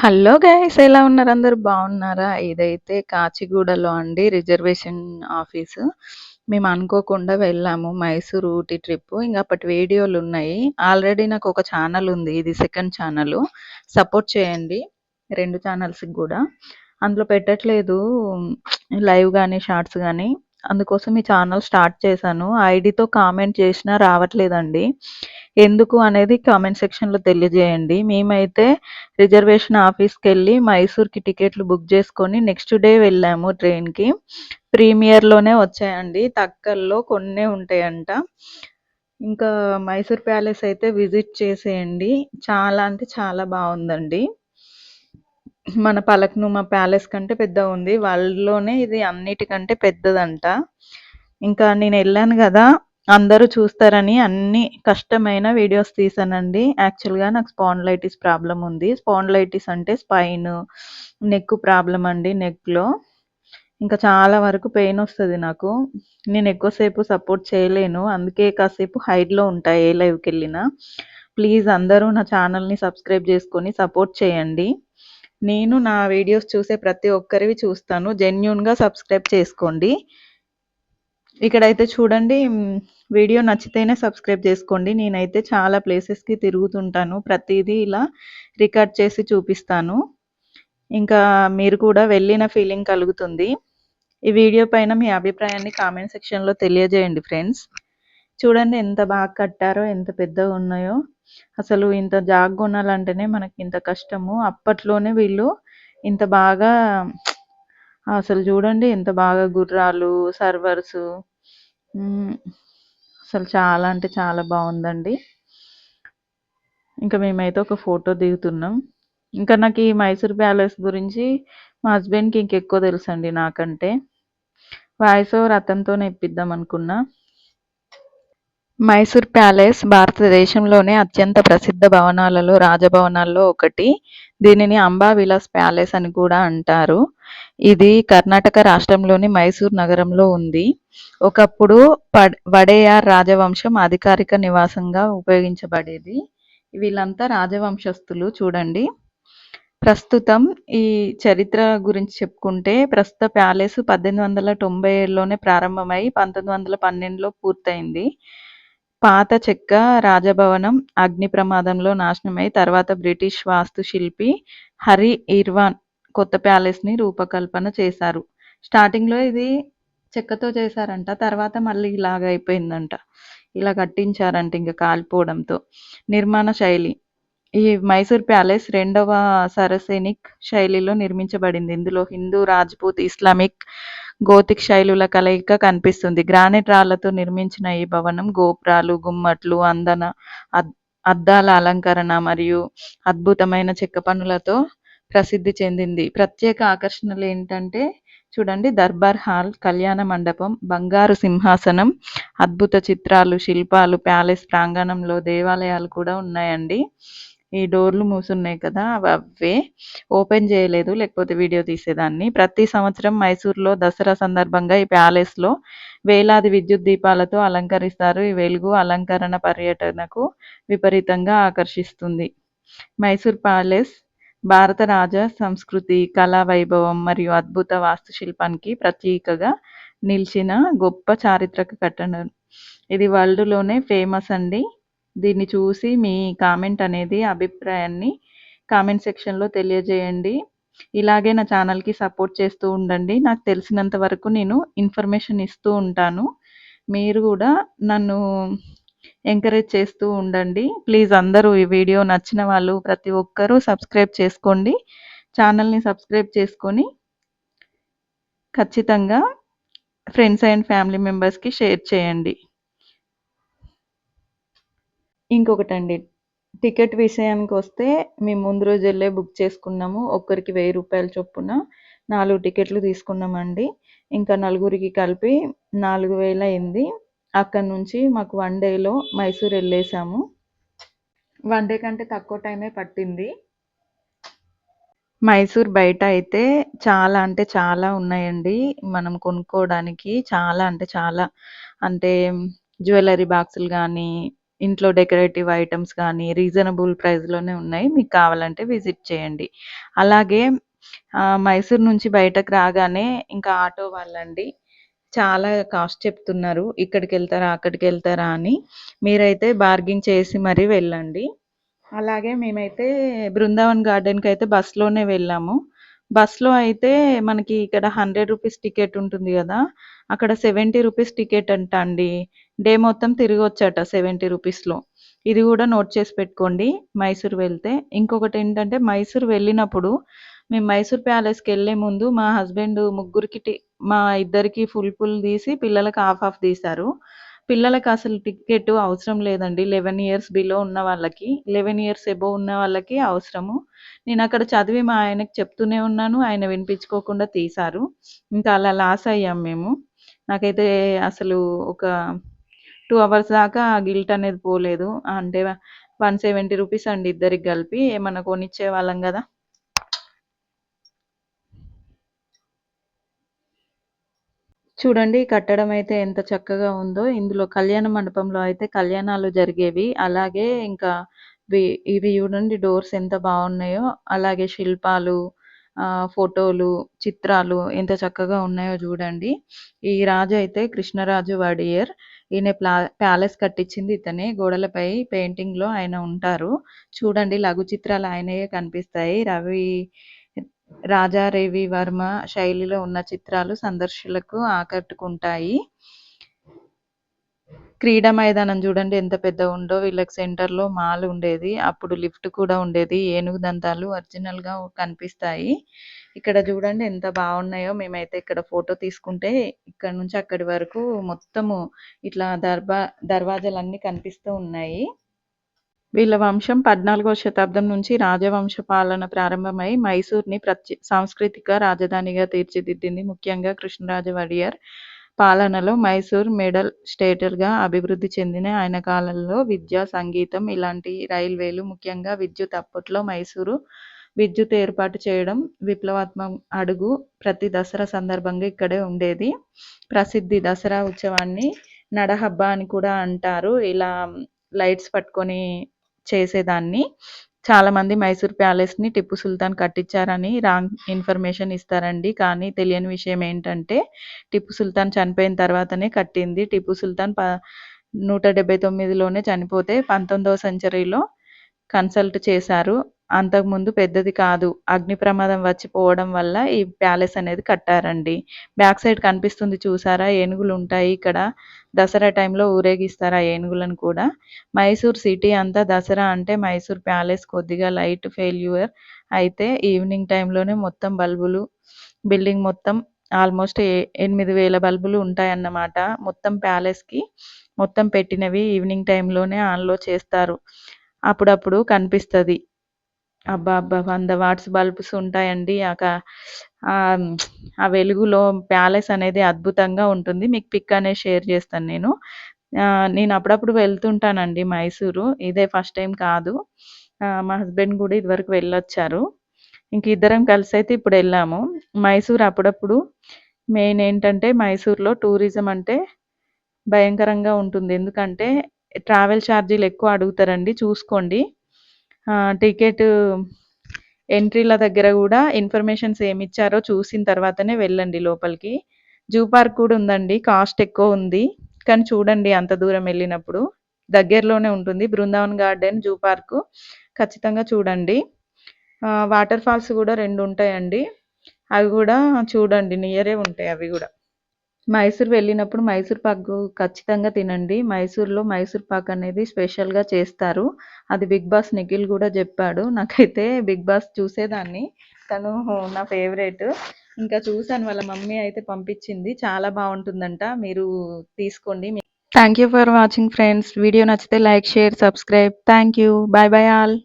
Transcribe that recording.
Hello guys, ఎలా ఉన్నారు? అందరూ బాగున్నారా? ఇదైతే కాచిగూడలో అండి రిజర్వేషన్ ఆఫీసు. మేము అనుకోకుండా వెళ్ళాము మైసూర్ ఊటీ ట్రిప్. ఇంక అప్పటి వీడియోలు ఉన్నాయి. ఆల్రెడీ నాకు ఒక ఛానల్ ఉంది, ఇది సెకండ్ ఛానల్. సపోర్ట్ చేయండి రెండు ఛానల్స్కి కూడా. అందులో పెట్టట్లేదు లైవ్ కానీ షార్ట్స్ కానీ, అందుకోసం ఈ ఛానల్ స్టార్ట్ చేశాను. ఐడితో కామెంట్ చేసినా రావట్లేదండి. ఎందుకు అనేది కామెంట్ సెక్షన్లో తెలియజేయండి. మేమైతే రిజర్వేషన్ ఆఫీస్కి వెళ్ళి మైసూర్కి టికెట్లు బుక్ చేసుకొని నెక్స్ట్ డే వెళ్ళాము ట్రైన్కి. ప్రీమియర్లోనే వచ్చాయండి, తక్కల్లో కొన్నే ఉంటాయంట. ఇంకా మైసూర్ ప్యాలెస్ అయితే విజిట్ చేసేయండి, చాలా అంటే చాలా బాగుందండి. మన పలక్నుమా ప్యాలెస్ కంటే పెద్ద ఉంది, వరల్డ్లోనే ఇది అన్నిటికంటే పెద్దదంట. ఇంకా నేను వెళ్ళాను కదా, అందరూ చూస్తారని అన్ని కష్టమైన వీడియోస్ తీసానండి. యాక్చువల్గా నాకు స్పాండిలైటిస్ ప్రాబ్లం ఉంది. స్పాండిలైటిస్ అంటే స్పైన్ నెక్ ప్రాబ్లం అండి. నెక్లో ఇంకా చాలా వరకు పెయిన్ వస్తుంది నాకు. నేను ఎక్కువసేపు సపోర్ట్ చేయలేను, అందుకే కాసేపు హైడ్లో ఉంటాయి ఏ లైవ్కి వెళ్ళినా. ప్లీజ్ అందరూ నా ఛానల్ని సబ్స్క్రైబ్ చేసుకొని సపోర్ట్ చేయండి. నేను నా వీడియోస్ చూసే ప్రతి ఒక్కరివి చూస్తాను, జెన్యూన్గా సబ్స్క్రైబ్ చేసుకోండి. ఇక్కడైతే చూడండి, వీడియో నచ్చితేనే సబ్స్క్రైబ్ చేసుకోండి. నేనైతే చాలా ప్లేసెస్కి తిరుగుతుంటాను, ప్రతిదీ ఇలా రికార్డ్ చేసి చూపిస్తాను. ఇంకా మీరు కూడా వెళ్ళిన ఫీలింగ్ కలుగుతుంది. ఈ వీడియో పైన మీ అభిప్రాయాన్ని కామెంట్ సెక్షన్లో తెలియజేయండి ఫ్రెండ్స్. చూడండి ఎంత బాగా కట్టారో, ఎంత పెద్దగా ఉన్నాయో. అసలు ఇంత జాగ్ కొనాలంటేనే మనకి ఇంత కష్టము. అప్పట్లోనే వీళ్ళు ఇంత బాగా, అసలు చూడండి ఎంత బాగా గుర్రాలు, సర్వర్స్, అసలు చాలా అంటే చాలా బాగుందండి. ఇంకా మేమైతే ఒక ఫోటో దిగుతున్నాం. ఇంకా నాకు ఈ మైసూర్ ప్యాలెస్ గురించి మా హస్బెండ్కి ఇంకెక్కువ తెలుసండి నాకంటే. వాయిస్ ఓవర్ అతనితోనే ఇప్పిద్దాం అనుకున్నా. మైసూర్ ప్యాలెస్ భారతదేశంలోనే అత్యంత ప్రసిద్ధ భవనాలలో రాజభవనాల్లో ఒకటి. దీనిని అంబా విలాస్ ప్యాలెస్ అని కూడా అంటారు. ఇది కర్ణాటక రాష్ట్రంలోని మైసూర్ నగరంలో ఉంది. ఒకప్పుడు వడేయార్ రాజవంశం అధికారిక నివాసంగా ఉపయోగించబడేది. వీళ్ళంతా రాజవంశస్థులు. చూడండి, ప్రస్తుతం ఈ చరిత్ర గురించి చెప్పుకుంటే, ప్రస్తుత ప్యాలెస్ 1897లోనే ప్రారంభమై 1912లో పూర్తయింది. పాత చెక్క రాజభవనం అగ్ని ప్రమాదంలో నాశనమై తర్వాత బ్రిటిష్ వాస్తుశిల్పి హరి ఇర్వాన్ కొత్త ప్యాలెస్ని రూపకల్పన చేశారు. స్టార్టింగ్లో ఇది చెక్కతో చేశారంట, తర్వాత మళ్ళీ ఇలాగ అయిపోయిందంట, ఇలా కట్టించారంట ఇంకా కాలిపోవడంతో. నిర్మాణ శైలి, ఈ మైసూర్ ప్యాలెస్ రెండవ సరసెనిక్ శైలిలో నిర్మించబడింది. ఇందులో హిందూ, రాజ్పూత్, ఇస్లామిక్, గోతిక్ శైలుల కలయిక కనిపిస్తుంది. గ్రానైట్ రాళ్లతో నిర్మించిన ఈ భవనం గోపురాలు, గుమ్మట్లు, అద్దాల అలంకరణ మరియు అద్భుతమైన చెక్క పనులతో ప్రసిద్ధి చెందింది. ప్రత్యేక ఆకర్షణలు ఏంటంటే చూడండి, దర్బార్ హాల్, కళ్యాణ మండపం, బంగారు సింహాసనం, అద్భుత చిత్రాలు, శిల్పాలు, ప్యాలెస్ ప్రాంగణంలో దేవాలయాలు కూడా ఉన్నాయండి. ఈ డోర్లు మూసున్నాయి కదా, అవే ఓపెన్ చేయలేదు, లేకపోతే వీడియో తీసేదాన్ని. ప్రతి సంవత్సరం మైసూర్లో దసరా సందర్భంగా ఈ ప్యాలెస్లో వేలాది విద్యుత్ దీపాలతో అలంకరిస్తారు. ఈ వెలుగు అలంకరణ పర్యటనకు విపరీతంగా ఆకర్షిస్తుంది. మైసూర్ ప్యాలెస్ భారత రాజ సంస్కృతి, కళా వైభవం మరియు అద్భుత వాస్తుశిల్పానికి ప్రతీకగా నిలిచిన గొప్ప చారిత్రక కట్టడం. ఇది వరల్డ్లోనే ఫేమస్ అండి. దీన్ని చూసి మీ కామెంట్ అనేది, అభిప్రాయాన్ని కామెంట్ సెక్షన్లో తెలియజేయండి. ఇలాగే నా ఛానల్కి సపోర్ట్ చేస్తూ ఉండండి. నాకు తెలిసినంత వరకు నేను ఇన్ఫర్మేషన్ ఇస్తూ ఉంటాను. మీరు కూడా నన్ను ఎంకరేజ్ చేస్తూ ఉండండి. ప్లీజ్ అందరూ ఈ వీడియో నచ్చిన వాళ్ళు ప్రతి ఒక్కరూ సబ్స్క్రైబ్ చేసుకోండి. ఛానల్ని సబ్స్క్రైబ్ చేసుకొని ఖచ్చితంగా ఫ్రెండ్స్ అండ్ ఫ్యామిలీ మెంబర్స్కి షేర్ చేయండి. ఇంకొకటండి, టికెట్ విషయానికి వస్తే మేము ముందు రోజు వెళ్ళే బుక్ చేసుకున్నాము. ఒక్కరికి 1000 రూపాయల చొప్పున 4 టికెట్లు తీసుకున్నామండి. ఇంకా నలుగురికి కలిపి 4000 అయింది. అక్కడ నుంచి మాకు 1 డేలో మైసూర్ వెళ్ళేసాము. 1 డే కంటే తక్కువ టైమే పట్టింది. మైసూర్ బయట అయితే చాలా అంటే చాలా ఉన్నాయండి మనం కొనుక్కోవడానికి. చాలా అంటే చాలా, అంటే జ్యువెలరీ బాక్సులు కానీ, ఇంట్లో డెకరేటివ్ ఐటెమ్స్ కానీ రీజనబుల్ ప్రైస్‌లోనే ఉన్నాయి. మీకు కావాలంటే విజిట్ చేయండి. అలాగే మైసూర్ నుంచి బయటకు రాగానే ఇంకా ఆటో వాళ్ళండి చాలా కాస్ట్ చెప్తున్నారు. ఇక్కడికెళ్తారా, అక్కడికెళ్తారా అని. మీరైతే బార్గెయిన్ చేసి మరీ వెళ్ళండి. అలాగే మేమైతే బృందావన్ గార్డెన్‌కయితే బస్‌లోనే వెళ్ళాము. బస్‌లో అయితే మనకి ఇక్కడ రూ. 100 టికెట్ ఉంటుంది గదా! అక్కడ రూ. 70 టికెట్ అంట అండి. డే మొత్తం తిరగొచ్చట రూ. 70లో. ఇది గూడా నోట్ చేసి పెట్టుకోండి మైసూర్ వెళ్తే. ఇంకొకటేంటంటే మైసూర్ వెళ్ళినప్పుడు మేము మైసూర్ ప్యాలెస్‌కెళ్ళే ముందు మా హస్బెండ్ ముగ్గురికి మా ఇద్దరికి ఫుల్ తీసి పిల్లలకి హాఫ్ తీశారు. పిల్లలకి అసలు టికెట్ అవసరం లేదండి. 11 ఇయర్స్ బిలో ఉన్న వాళ్ళకి. 11 ఇయర్స్ అబోవ్ ఉన్న వాళ్ళకి అవసరము. నేనక్కడ చదివి మా ఆయనకి చెప్తూనే ఉన్నాను. ఆయన వినిపించుకోకుండా తీశారు. ఇంకా అలా లాస్ అయ్యాం మేము. నాకైతే అసలు ఒక 2 అవర్స్ దాకా ఆ గిల్ట్ అనేది పోలేదు. అంటే రూ. 170 అండి ఇద్దరికి కలిపి. ఏమన్నా కొనిచ్చేవాళ్ళం గదా! చూడండి ఈ కట్టడం అయితే ఎంత చక్కగా ఉందో. ఇందులో కళ్యాణ మండపంలో అయితే కళ్యాణాలు జరిగేవి. అలాగే ఇంకా వి ఇవి చూడండి డోర్స్ ఎంత బావున్నాయో. అలాగే శిల్పాలు, ఫోటోలు, చిత్రాలు ఎంత చక్కగా ఉన్నాయో చూడండి. ఈ రాజు అయితే కృష్ణరాజు వడియేర్. ఈయన ప్యాలెస్ కట్టించింది ఇతనే. గోడలపై పెయింటింగ్‌లో ఆయన ఉంటారు. చూడండి లఘు చిత్రాలు ఆయనయే కనిపిస్తాయి. రాజా రవివర్మ శైలిలో ఉన్న చిత్రాలు సందర్శకులకు ఆకట్టుకుంటాయి. క్రీడా మైదానం చూడండి ఎంత పెద్దగుందో. వీళ్ళకి సెంటర్‌లో మాల్ ఉండేది. అప్పుడు లిఫ్ట్ కూడా ఉండేది. ఏనుగు దంతాలు ఒరిజినల్‌గా కనిపిస్తాయి. ఇక్కడ చూడండి ఎంత బావున్నాయో. మేమైతే ఇక్కడ ఫోటో తీసుకుంటే ఇక్కడి నుంచి అక్కడి వరకు మొత్తము ఇట్లా దర్వాజాలన్నీ కనిపిస్తూ ఉన్నాయి. వీళ్ళ వంశం 14వ శతాబ్దం నుంచి రాజవంశ పాలన ప్రారంభమై మైసూర్‌ని సాంస్కృతిక రాజధానిగా తీర్చిదిద్దింది. ముఖ్యంగా కృష్ణరాజ వడియార్ పాలనలో మైసూర్ మోడల్ స్టేట్‌గా అభివృద్ధి చెందిన ఆయన కాలంలో విద్య, సంగీతం, ఇలాంటి రైల్వేలు, ముఖ్యంగా విద్యుత్ అప్పట్లో మైసూరు విద్యుత్ ఏర్పాటు చేయడం విప్లవాత్మక అడుగు. ప్రతి దసరా సందర్భంగా ఇక్కడే ఉండేది. ప్రసిద్ధి దసరా ఉత్సవాన్ని నడహబ్బ అని కూడా అంటారు. ఇలా లైట్స్ పట్టుకొని చేసేదాన్ని. చాలామంది మైసూర్ ప్యాలెస్‌ని టిప్పు సుల్తాన్ కట్టించారని రాంగ్ ఇన్ఫర్మేషన్ ఇస్తారండి. కానీ తెలియని విషయం ఏంటంటే టిప్పు సుల్తాన్ చనిపోయిన తర్వాతనే కట్టింది. టిప్పు సుల్తాన్ 179లోనే చనిపోతే 19వ సెంచరీలో కన్సల్ట్ చేశారు. అంతకుముందు పెద్దది కాదు. అగ్ని ప్రమాదం వచ్చి పోవడం వల్ల ఈ ప్యాలెస్ అనేది కట్టారండి. బ్యాక్ సైడ్ కనిపిస్తుంది చూసారా? ఏనుగులుంటాయి ఇక్కడ. దసరా టైంలో ఊరేగిస్తారు ఆ ఏనుగులను కూడా. మైసూర్ సిటీ అంతా దసరా అంటే మైసూర్ ప్యాలెస్ కొద్దిగా లైట్ ఫెయిల్యూర్ అయితే ఈవినింగ్ టైంలోనే మొత్తం బల్బులు బిల్డింగ్ మొత్తం ఆల్మోస్ట్ 8000 బల్బులు ఉంటాయన్నమాట. మొత్తం ప్యాలెస్‌కి మొత్తం పెట్టినవి ఈవినింగ్ టైంలోనే ఆన్‌లో చేస్తారు. అప్పుడప్పుడు కనిపిస్తది. అబ్బబ్బా! 100 వాట్స్ బల్బ్స్ ఉంటాయండి. ఆ వెలుగులో ప్యాలెస్ అనేది అద్భుతంగా ఉంటుంది. మీకు పిక్ అనేది షేర్ చేస్తాను నేను. నేను అప్పుడప్పుడు వెళ్తుంటానండి మైసూరు. ఇదే ఫస్ట్ టైమ్ కాదు. మా హస్బెండ్ కూడా ఇదివరకు వెళ్ళొచ్చారు. ఇంక ఇద్దరం కలిసైతే ఇప్పుడెళ్ళాము. మైసూర్ అప్పుడప్పుడు మెయిన్ ఏంటంటే మైసూర్‌లో టూరిజం అంటే భయంకరంగా ఉంటుంది. ఎందుకంటే ట్రావెల్ ఛార్జీలు ఎక్కువ అడుగుతారండి చూసుకోండి. టికెట్ ఎంట్రీల దగ్గర గూడా ఇన్ఫర్మేషన్స్ ఏమిచ్చారో చూసిన తర్వాతనే వెళ్ళండి లోపలికి. జూ పార్క్ కూడా ఉందండి. కాస్ట్ ఎక్కువ ఉంది. కానీ చూడండి అంత దూరం వెళ్ళినప్పుడు. దగ్గరలోనే ఉంటుంది. బృందావన్ గార్డెన్, జూ పార్కు ఖచ్చితంగా చూడండి. వాటర్ ఫాల్స్ గూడా 2 ఉంటాయండి. అవి గూడా చూడండి. నియరే ఉంటాయి అవి గూడా. మైసూర్ వెళ్ళినప్పుడు మైసూర్ పాకు ఖచ్చితంగా తినండి. మైసూర్‌లో మైసూర్ పాక్ అనేది స్పెషల్‌గా చేస్తారు. అది 'బిగ్ బాస్' నిఖిల్ గూడా జెప్పాడు. నాకైతే 'బిగ్ బాస్' చూసేదాన్ని. తను నా ఫేవరెట్. ఇంకా చూసాను వాళ్ళ మమ్మీ అయితే పంపించింది. చాలా బావుంటుందంట. మీరు తీసుకోండి. Thank you for watching friends. Video నచ్చితే like, share, subscribe. Thank you. Bye bye all.